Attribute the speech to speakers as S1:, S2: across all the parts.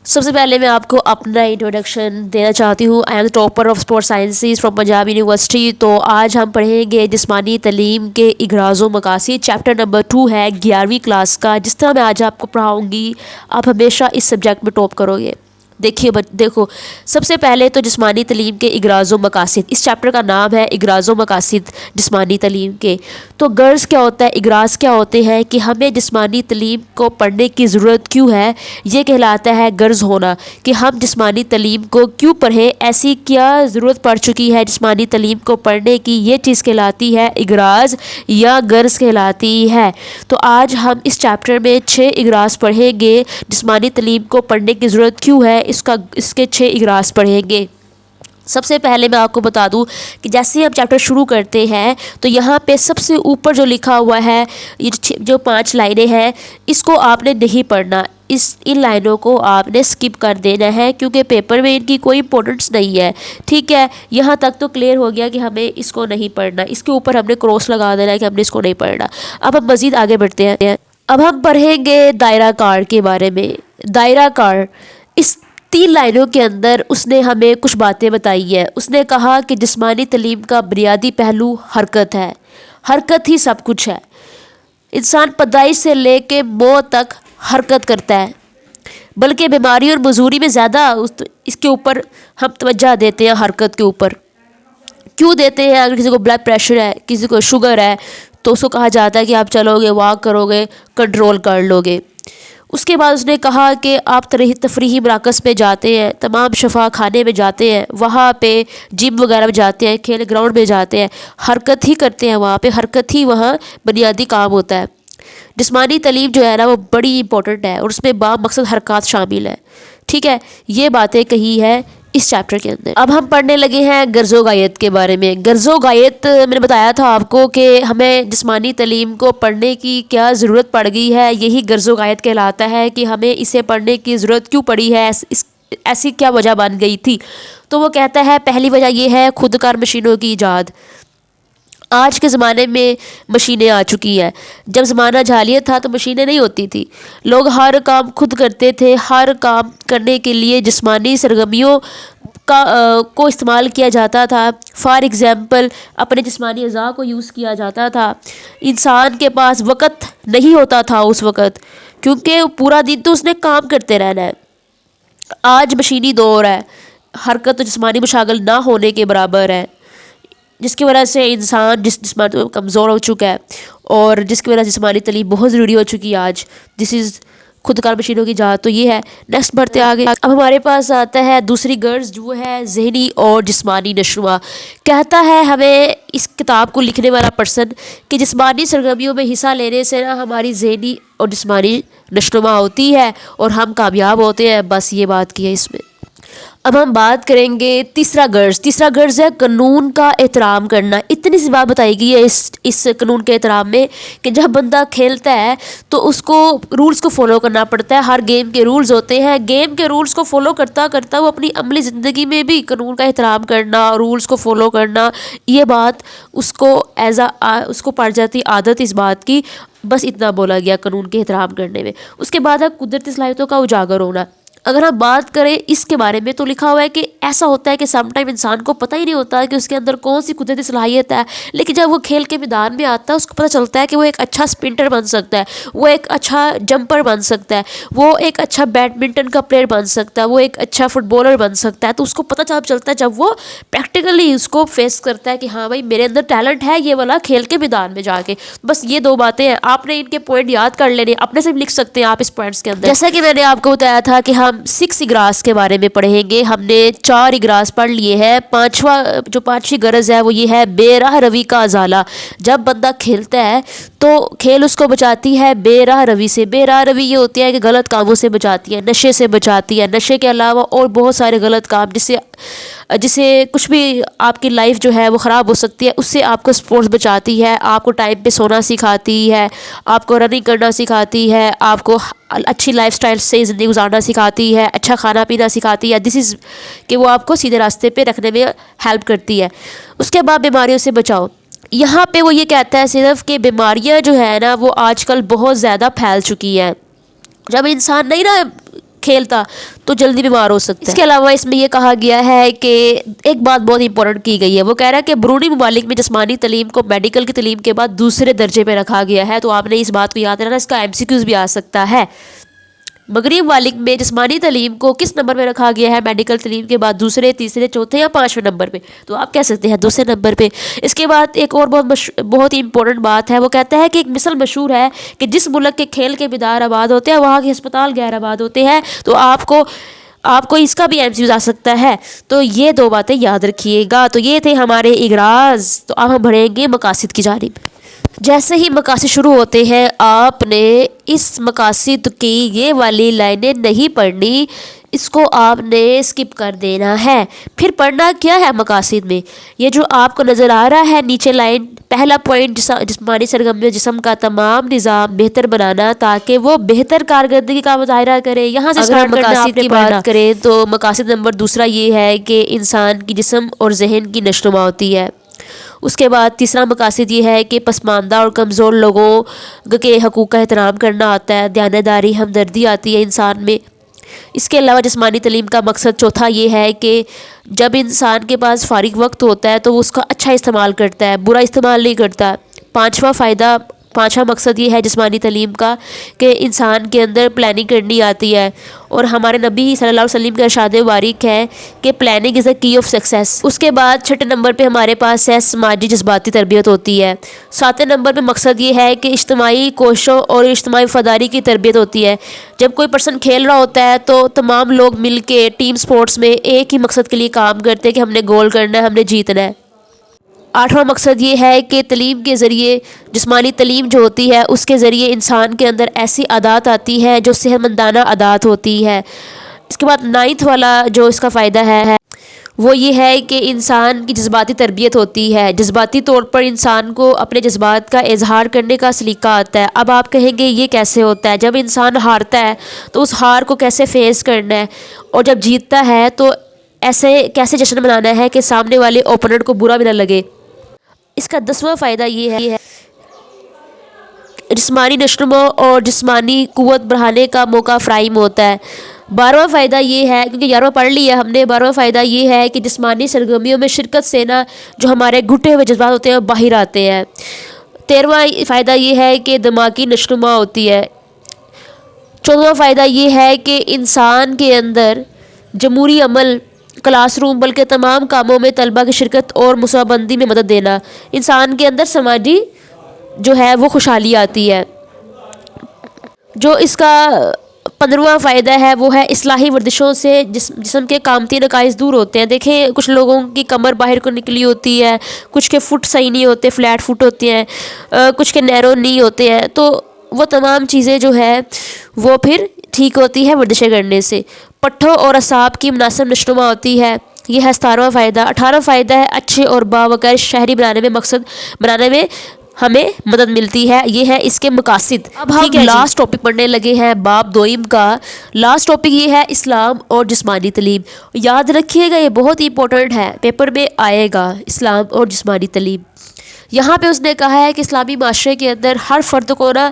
S1: سب سے پہلے میں آپ کو اپنا انٹروڈکشن دینا چاہتی ہوں. I am the topper of sport sciences from Punjab university. تو آج ہم پڑھیں گے جسمانی تعلیم کے اغراض و مقاصد. چیپٹر نمبر 2 ہے 11ویں کلاس کا. جس طرح میں آج آپ کو پڑھاؤں گی آپ ہمیشہ اس سبجیکٹ میں ٹاپ کرو گے. دیکھو سب سے پہلے تو جسمانی تعلیم کے اغراض و مقاصد. اس چیپٹر کا نام ہے اغراض و مقاصد جسمانی تعلیم کے. تو غرض کیا ہوتا ہے, اغراض کیا ہوتے ہیں کہ ہمیں جسمانی تعلیم کو پڑھنے کی ضرورت کیوں ہے, یہ کہلاتا ہے غرض ہونا. کہ ہم جسمانی تعلیم کو کیوں پڑھیں, ایسی کیا ضرورت پڑ چکی ہے جسمانی تعلیم کو پڑھنے کی, یہ چیز کہلاتی ہے اغراض یا غرض کہلاتی ہے. تو آج ہم اس چیپٹر میں 6 اغراض پڑھیں گے. جسمانی تعلیم کو پڑھنے کی ضرورت کیوں ہے, اس کے 6 اغراض پڑھیں گے. سب سے پہلے میں آپ کو بتا دوں کہ جیسے ہم چیپٹر شروع کرتے ہیں تو یہاں پہ سب سے اوپر جو لکھا ہوا ہے, یہ جو 5 لائنیں ہیں, اس کو آپ نے نہیں پڑھنا. ان لائنوں کو آپ نے سکپ کر دینا ہے کیونکہ پیپر میں ان کی کوئی امپورٹنس نہیں ہے. ٹھیک ہے, یہاں تک تو کلیئر ہو گیا کہ ہمیں اس کو نہیں پڑھنا. اس کے اوپر ہم نے کراس لگا دینا ہے کہ ہم نے اس کو نہیں پڑھنا. اب ہم مزید آگے بڑھتے ہیں. اب ہم پڑھیں گے دائرہ کار کے بارے میں. دائرہ کار, اس 3 لائنوں کے اندر اس نے ہمیں کچھ باتیں بتائی ہے. اس نے کہا کہ جسمانی تعلیم کا بنیادی پہلو حرکت ہے. حرکت ہی سب کچھ ہے. انسان پیدائش سے لے کے موت تک حرکت کرتا ہے, بلکہ بیماری اور معذوری میں زیادہ اس کے اوپر ہم توجہ دیتے ہیں. حرکت کے اوپر کیوں دیتے ہیں؟ اگر کسی کو بلڈ پریشر ہے, کسی کو شوگر ہے, تو اس کو کہا جاتا ہے کہ آپ چلو گے, واک کرو گے, کنٹرول کر لو گے. اس کے بعد اس نے کہا کہ آپ تفریحی مراکز پہ جاتے ہیں, تمام شفا خانے میں جاتے ہیں, وہاں پہ جم وغیرہ میں جاتے ہیں, کھیل گراؤنڈ میں جاتے ہیں, حرکت ہی کرتے ہیں. وہاں پہ حرکت ہی وہاں بنیادی کام ہوتا ہے. جسمانی تعلیم جو ہے نا وہ بڑی امپورٹنٹ ہے اور اس میں مقصد حرکات شامل ہے. ٹھیک ہے, یہ باتیں کہی ہے اس چیپٹر کے اندر. اب ہم پڑھنے لگے ہیں غرض و غایت کے بارے میں. غرض و غایت میں نے بتایا تھا آپ کو کہ ہمیں جسمانی تعلیم کو پڑھنے کی کیا ضرورت پڑ گئی ہے. یہی غرض و غایت کہلاتا ہے کہ ہمیں اسے پڑھنے کی ضرورت کیوں پڑی ہے, ایسی کیا وجہ بن گئی تھی. تو وہ کہتا ہے پہلی وجہ یہ ہے خود کار مشینوں کی ایجاد. آج کے زمانے میں مشینیں آ چکی ہیں. جب زمانہ جاہلیت تھا تو مشینیں نہیں ہوتی تھی. لوگ ہر کام خود کرتے تھے. ہر کام کرنے کے لیے جسمانی سرگرمیوں کو استعمال کیا جاتا تھا. فار ایگزامپل اپنے جسمانی اعضاء کو یوز کیا جاتا تھا. انسان کے پاس وقت نہیں ہوتا تھا اس وقت, کیونکہ پورا دن تو اس نے کام کرتے رہنا ہے. آج مشینی دور ہے, حرکت و جسمانی مشاغل نہ ہونے کے برابر ہے, جس کی وجہ سے انسان جسمانی کمزور ہو چکا ہے اور جس کی وجہ سے جسمانی تعلیم بہت ضروری ہو چکی ہے آج. دس از خود کار مشینوں کی ایجاد. تو یہ ہے. نیکسٹ بڑھتے آگے. اب ہمارے پاس آتا ہے دوسری غرض جو ہے ذہنی اور جسمانی نشوونما. کہتا ہے ہمیں اس کتاب کو لکھنے والا پرسن کہ جسمانی سرگرمیوں میں حصہ لینے سے نا ہماری ذہنی اور جسمانی نشوونما ہوتی ہے اور ہم کامیاب ہوتے ہیں. بس یہ بات کی ہے اس میں. اب ہم بات کریں گے تیسرا غرض. تیسرا غرض ہے قانون کا احترام کرنا. اتنی سی بات بتائی گئی ہے اس قانون کے احترام میں کہ جب بندہ کھیلتا ہے تو اس کو رولز کو فالو کرنا پڑتا ہے. ہر گیم کے رولز ہوتے ہیں. گیم کے رولز کو فالو کرتا کرتا وہ اپنی عملی زندگی میں بھی قانون کا احترام کرنا, رولز کو فالو کرنا, یہ بات اس کو پڑ جاتی عادت اس بات کی. بس اتنا بولا گیا قانون کے احترام کرنے میں. اس کے بعد ہے قدرتی صلاحیتوں کا اجاگر ہونا. اگر ہم بات کریں اس کے بارے میں تو لکھا ہوا ہے کہ ایسا ہوتا ہے کہ سم ٹائم انسان کو پتہ ہی نہیں ہوتا کہ اس کے اندر کون سی قدرتی صلاحیت ہے, لیکن جب وہ کھیل کے میدان میں آتا ہے اس کو پتہ چلتا ہے کہ وہ ایک اچھا سپرنٹر بن سکتا ہے, وہ ایک اچھا جمپر بن سکتا ہے, وہ ایک اچھا بیڈمنٹن کا پلیئر بن سکتا ہے, وہ ایک اچھا فٹ بالر بن سکتا ہے. تو اس کو پتہ چلتا ہے جب وہ پریکٹیکلی اس کو فیس کرتا ہے کہ ہاں بھائی میرے اندر ٹیلنٹ ہے یہ والا کھیل کے میدان میں جا کے. بس یہ 2 باتیں ہیں, آپ نے ان کے پوائنٹ یاد کر لینے, اپنے سے بھی لکھ سکتے ہیں آپ اس پوائنٹس کے اندر. جیسا کہ میں نے آپ کو بتایا تھا کہ ہم 6 اغراض کے بارے میں پڑھیں گے. ہم نے 4 اغراض پڑھ لیے ہیں. پانچویں غرض ہے وہ یہ ہے بے راہ روی کا ازالہ. جب بندہ کھیلتا ہے تو کھیل اس کو بچاتی ہے بے راہ روی سے. بے راہ روی یہ ہوتی ہے کہ غلط کاموں سے بچاتی ہے, نشے سے بچاتی ہے. نشے کے علاوہ اور بہت سارے غلط کام جسے کچھ بھی آپ کی لائف جو ہے وہ خراب ہو سکتی ہے, اس سے آپ کو سپورٹس بچاتی ہے. آپ کو ٹائم پہ سونا سکھاتی ہے, آپ کو رننگ کرنا سکھاتی ہے, آپ کو اچھی لائف سٹائل سے زندگی گزارنا سکھاتی ہے, اچھا کھانا پینا سکھاتی ہے. دس از کہ وہ آپ کو سیدھے راستے پہ رکھنے میں ہیلپ کرتی ہے. اس کے بعد بیماریوں سے بچاؤ. یہاں پہ وہ یہ کہتا ہے صرف کہ بیماریاں جو ہے نا وہ آج کل بہت زیادہ پھیل چکی ہیں. جب انسان نہیں نا کھیلتا تو جلدی بیمار ہو سکتا ہے۔ اس کے علاوہ اس میں یہ کہا گیا ہے کہ ایک بات بہت امپورٹنٹ کی گئی ہے، وہ کہہ رہا ہے کہ بیرونی ممالک میں جسمانی تعلیم کو میڈیکل کی تعلیم کے بعد دوسرے درجے پہ رکھا گیا ہے، تو آپ نے اس بات کو یاد رکھنا، اس کا MCQs بھی آ سکتا ہے۔ مغربی ممالک میں جسمانی تعلیم کو کس نمبر پہ رکھا گیا ہے؟ میڈیکل تعلیم کے بعد دوسرے، تیسرے، چوتھے یا پانچویں نمبر پہ، تو آپ کہہ سکتے ہیں دوسرے نمبر پہ۔ اس کے بعد ایک اور بہت ہی امپورٹنٹ بات ہے، وہ کہتا ہے کہ ایک مثل مشہور ہے کہ جس ملک کے کھیل کے ادارے آباد ہوتے ہیں وہاں کے ہسپتال غیر آباد ہوتے ہیں، تو آپ کو اس کا بھی MCQ آ سکتا ہے، تو یہ دو باتیں یاد رکھیے گا۔ تو یہ تھے ہمارے اغراض، تو اب ہم بڑھیں گے مقاصد کی جانب۔ جیسے ہی مقاصد شروع ہوتے ہیں آپ نے اس مقاصد کی یہ والی لائنیں نہیں پڑھنی، اس کو آپ نے اسکپ کر دینا ہے۔ پھر پڑھنا کیا ہے مقاصد میں؟ یہ جو آپ کو نظر آ رہا ہے نیچے لائن، پہلا پوائنٹ جسمانی سرگرمیوں جسم کا تمام نظام بہتر بنانا تاکہ وہ بہتر کارکردگی کا مظاہرہ کرے۔ یہاں سے اگر مقاصد کی بات کریں تو مقاصد نمبر دوسرا یہ ہے کہ انسان کی جسم اور ذہن کی نشوونما ہوتی ہے۔ اس کے بعد تیسرا مقاصد یہ ہے کہ پسماندہ اور کمزور لوگوں کے حقوق کا احترام کرنا آتا ہے، دیانتداری، ہمدردی آتی ہے انسان میں۔ اس کے علاوہ جسمانی تعلیم کا مقصد چوتھا یہ ہے کہ جب انسان کے پاس فارغ وقت ہوتا ہے تو وہ اس کا اچھا استعمال کرتا ہے، برا استعمال نہیں کرتا۔ پانچواں مقصد یہ ہے جسمانی تعلیم کا کہ انسان کے اندر پلاننگ کرنی آتی ہے، اور ہمارے نبی صلی اللہ علیہ وسلم کا ارشاد مبارک ہے کہ پلاننگ از اے کی آف سکسیس۔ اس کے بعد چھٹے نمبر پہ ہمارے پاس ہے سماجی جذباتی تربیت ہوتی ہے۔ ساتویں نمبر پہ مقصد یہ ہے کہ اجتماعی کوششوں اور اجتماعی وفاداری کی تربیت ہوتی ہے۔ جب کوئی پرسن کھیل رہا ہوتا ہے تو تمام لوگ مل کے ٹیم سپورٹس میں ایک ہی مقصد کے لیے کام کرتے ہیں کہ ہم نے گول کرنا ہے، ہم نے جیتنا ہے۔ آٹھواں مقصد یہ ہے کہ تعلیم کے ذریعے، جسمانی تعلیم جو ہوتی ہے اس کے ذریعے انسان کے اندر ایسی عادات آتی ہے جو صحت مندانہ عادات ہوتی ہے۔ اس کے بعد 9واں والا جو اس کا فائدہ ہے وہ یہ ہے کہ انسان کی جذباتی تربیت ہوتی ہے، جذباتی طور پر انسان کو اپنے جذبات کا اظہار کرنے کا سلیقہ آتا ہے۔ اب آپ کہیں گے یہ کیسے ہوتا ہے؟ جب انسان ہارتا ہے تو اس ہار کو کیسے فیس کرنا ہے، اور جب جیتتا ہے تو ایسے کیسے جشن منانا ہے کہ سامنے والے اوپوننٹ کو برا بھی نہ لگے۔ اس کا 10واں فائدہ یہ ہے جسمانی نشوونما اور جسمانی قوت بڑھانے کا موقع فراہم ہوتا ہے۔ 12واں فائدہ یہ ہے، کیونکہ 11واں پڑھ لیا ہم نے، 12واں فائدہ یہ ہے کہ جسمانی سرگرمیوں میں شرکت سے نا جو ہمارے گھٹے ہوئے جذبات ہوتے ہیں وہ باہر آتے ہیں۔ 13واں فائدہ یہ ہے کہ دماغی نشوونما ہوتی ہے۔ 14واں فائدہ یہ ہے کہ انسان کے اندر جمہوری عمل، کلاس روم بلکہ تمام کاموں میں طلبہ کی شرکت اور مسابقہ بندی میں مدد دینا، انسان کے اندر سماجی جو ہے وہ خوشحالی آتی ہے۔ جو اس کا 15واں فائدہ ہے وہ ہے اصلاحی ورزشوں سے جسم کے قامتی نقائص دور ہوتے ہیں۔ دیکھیں کچھ لوگوں کی کمر باہر کو نکلی ہوتی ہے، کچھ کے فٹ صحیح نہیں ہوتے، فلیٹ فٹ ہوتے ہیں، کچھ کے نیرو نہیں ہوتے ہیں، تو وہ تمام چیزیں جو ہے وہ پھر ٹھیک ہوتی ہے ورزشیں کرنے سے۔ پٹھوں اور اعصاب کی مناسب نشوونما ہوتی ہے، یہ ہے 17واں فائدہ۔ 18واں فائدہ ہے اچھے اور باوقار شہری بنانے میں ہمیں مدد ملتی ہے، یہ ہے اس کے مقاصد۔ اب ہم لاسٹ ٹاپک پڑھنے لگے ہیں باب دوئم کا۔ لاسٹ ٹاپک یہ ہے اسلام اور جسمانی تعلیم۔ یاد رکھیے گا یہ بہت ہی امپورٹنٹ ہے، پیپر میں آئے گا، اسلام اور جسمانی تعلیم۔ یہاں پہ اس نے کہا ہے کہ اسلامی معاشرے کے اندر ہر فرد کو نا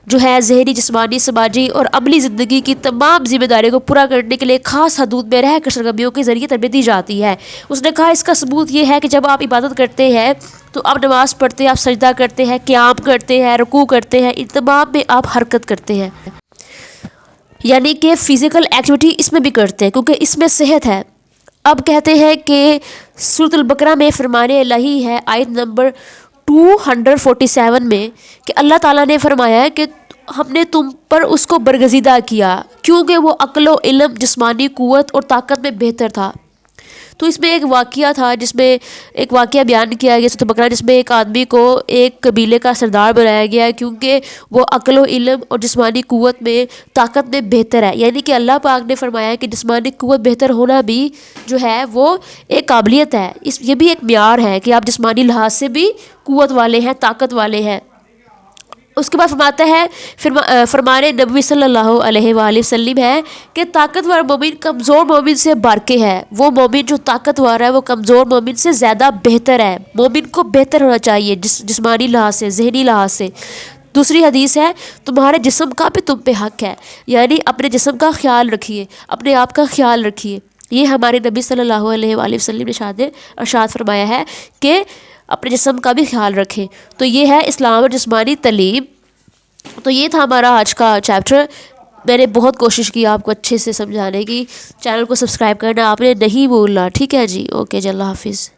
S1: جو ہے ذہنی، جسمانی، سماجی اور عملی زندگی کی تمام ذمہ داریوں کو پورا کرنے کے لیے خاص حدود میں رہ کر سرگرمیوں کے ذریعے تربیت دی جاتی ہے۔ اس نے کہا اس کا ثبوت یہ ہے کہ جب آپ عبادت کرتے ہیں تو آپ نماز پڑھتے ہیں، آپ سجدہ کرتے ہیں، قیام کرتے ہیں، رکوع کرتے ہیں، ان تمام میں آپ حرکت کرتے ہیں، یعنی کہ فزیکل ایکٹیویٹی اس میں بھی کرتے ہیں کیونکہ اس میں صحت ہے۔ اب کہتے ہیں کہ سورۃ البقرہ میں فرمان الہی ہے آیت نمبر 247 میں کہ اللہ تعالیٰ نے فرمایا ہے کہ ہم نے تم پر اس کو برگزیدہ کیا کیونکہ وہ عقل و علم، جسمانی قوت اور طاقت میں بہتر تھا۔ تو اس میں ایک واقعہ تھا، جس میں ایک واقعہ بیان کیا گیا سورۃ البقرہ، جس میں ایک آدمی کو ایک قبیلے کا سردار بنایا گیا کیونکہ وہ عقل و علم اور جسمانی قوت میں، طاقت میں بہتر ہے۔ یعنی کہ اللہ پاک نے فرمایا کہ جسمانی قوت بہتر ہونا بھی جو ہے وہ ایک قابلیت ہے، یہ بھی ایک معیار ہے کہ آپ جسمانی لحاظ سے بھی قوت والے ہیں، طاقت والے ہیں۔ اس کے بعد فرماتا ہے فرمان نبوی صلی اللہ علیہ وآلہ وسلم ہے کہ طاقتور مومن کمزور مومن سے بارکے ہے، وہ مومن جو طاقتور ہے وہ کمزور مومن سے زیادہ بہتر ہے۔ مومن کو بہتر ہونا چاہیے جسمانی لحاظ سے، ذہنی لحاظ سے۔ دوسری حدیث ہے تمہارے جسم کا بھی تم پہ حق ہے، یعنی اپنے جسم کا خیال رکھیے، اپنے آپ کا خیال رکھیے۔ یہ ہمارے نبی صلی اللہ علیہ وآلہ وسلم نے ارشاد فرمایا ہے کہ اپنے جسم کا بھی خیال رکھیں۔ تو یہ ہے اسلام اور جسمانی تعلیم۔ تو یہ تھا ہمارا آج کا چیپٹر۔ میں نے بہت کوشش کی آپ کو اچھے سے سمجھانے کی۔ چینل کو سبسکرائب کرنا آپ نے نہیں بھولنا، ٹھیک ہے جی؟ اوکے جی، اللہ حافظ۔